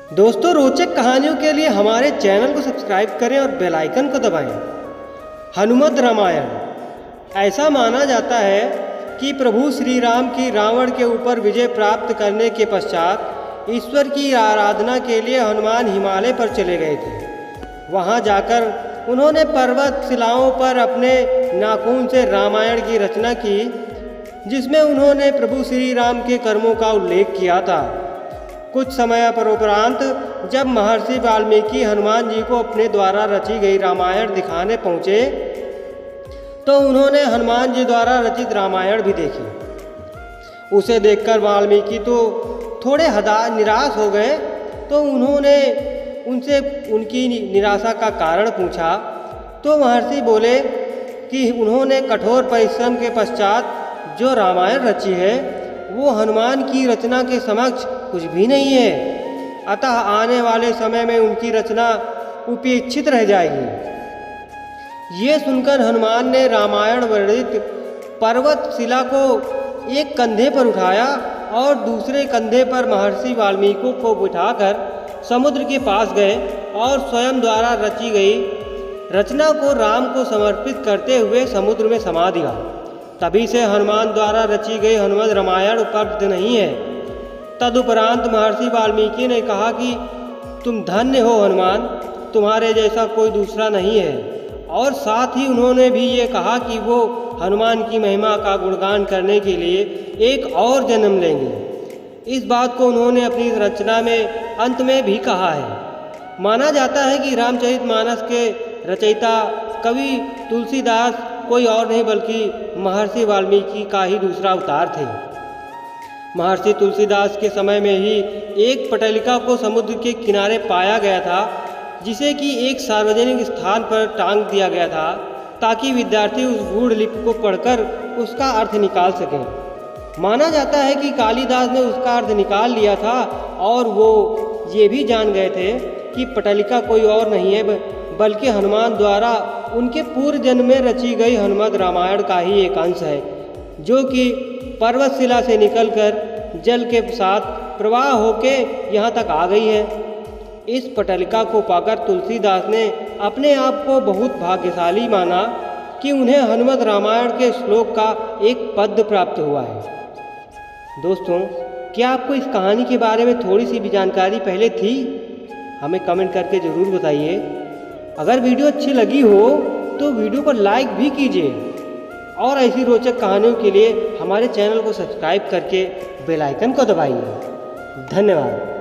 दोस्तों, रोचक कहानियों के लिए हमारे चैनल को सब्सक्राइब करें और बेल आइकन को दबाएं। हनुमत रामायण। ऐसा माना जाता है कि प्रभु श्री राम की रावण के ऊपर विजय प्राप्त करने के पश्चात ईश्वर की आराधना के लिए हनुमान हिमालय पर चले गए थे। वहां जाकर उन्होंने पर्वत शिलाओं पर अपने नाखून से रामायण की रचना की, जिसमें उन्होंने प्रभु श्री राम के कर्मों का उल्लेख किया था। कुछ समय पर उपरांत जब महर्षि वाल्मीकि हनुमान जी को अपने द्वारा रची गई रामायण दिखाने पहुँचे तो उन्होंने हनुमान जी द्वारा रचित रामायण भी देखी। उसे देखकर वाल्मीकि तो थोड़े निराश हो गए, तो उन्होंने उनसे उनकी निराशा का कारण पूछा। तो महर्षि बोले कि उन्होंने कठोर परिश्रम के पश्चात जो रामायण रची है वो हनुमान की रचना के समक्ष कुछ भी नहीं है, अतः आने वाले समय में उनकी रचना उपेक्षित रह जाएगी। ये सुनकर हनुमान ने रामायण वर्णित पर्वत शिला को एक कंधे पर उठाया और दूसरे कंधे पर महर्षि वाल्मीकि को बिठाकर समुद्र के पास गए और स्वयं द्वारा रची गई रचना को राम को समर्पित करते हुए समुद्र में समा दिया। तभी से हनुमान द्वारा रची गई हनुमत रामायण उपलब्ध नहीं है। तदुपरांत महर्षि वाल्मीकि ने कहा कि तुम धन्य हो हनुमान, तुम्हारे जैसा कोई दूसरा नहीं है। और साथ ही उन्होंने भी ये कहा कि वो हनुमान की महिमा का गुणगान करने के लिए एक और जन्म लेंगे। इस बात को उन्होंने अपनी रचना में अंत में भी कहा है। माना जाता है कि रामचरितमानस के रचयिता कवि तुलसीदास कोई और नहीं बल्कि महर्षि वाल्मीकि का ही दूसरा अवतार थे। महर्षि तुलसीदास के समय में ही एक पटलिका को समुद्र के किनारे पाया गया था, जिसे कि एक सार्वजनिक स्थान पर टांग दिया गया था ताकि विद्यार्थी उस गूढ़ लिपि को पढ़कर उसका अर्थ निकाल सकें। माना जाता है कि कालिदास ने उसका अर्थ निकाल लिया था और वो ये भी जान गए थे कि पटलिका कोई और नहीं है बल्कि हनुमान द्वारा उनके पूर्व जन्म में रची गई हनुमत रामायण का ही एक अंश है, जो कि पर्वतशिला से निकलकर जल के साथ प्रवाह होके यहाँ तक आ गई है। इस पटलिका को पाकर तुलसीदास ने अपने आप को बहुत भाग्यशाली माना कि उन्हें हनुमत रामायण के श्लोक का एक पद प्राप्त हुआ है। दोस्तों, क्या आपको इस कहानी के बारे में थोड़ी सी भी जानकारी पहले थी? हमें कमेंट करके ज़रूर बताइए। अगर वीडियो अच्छी लगी हो तो वीडियो को लाइक भी कीजिए और ऐसी रोचक कहानियों के लिए हमारे चैनल को सब्सक्राइब करके बेल आइकन को दबाइए। धन्यवाद।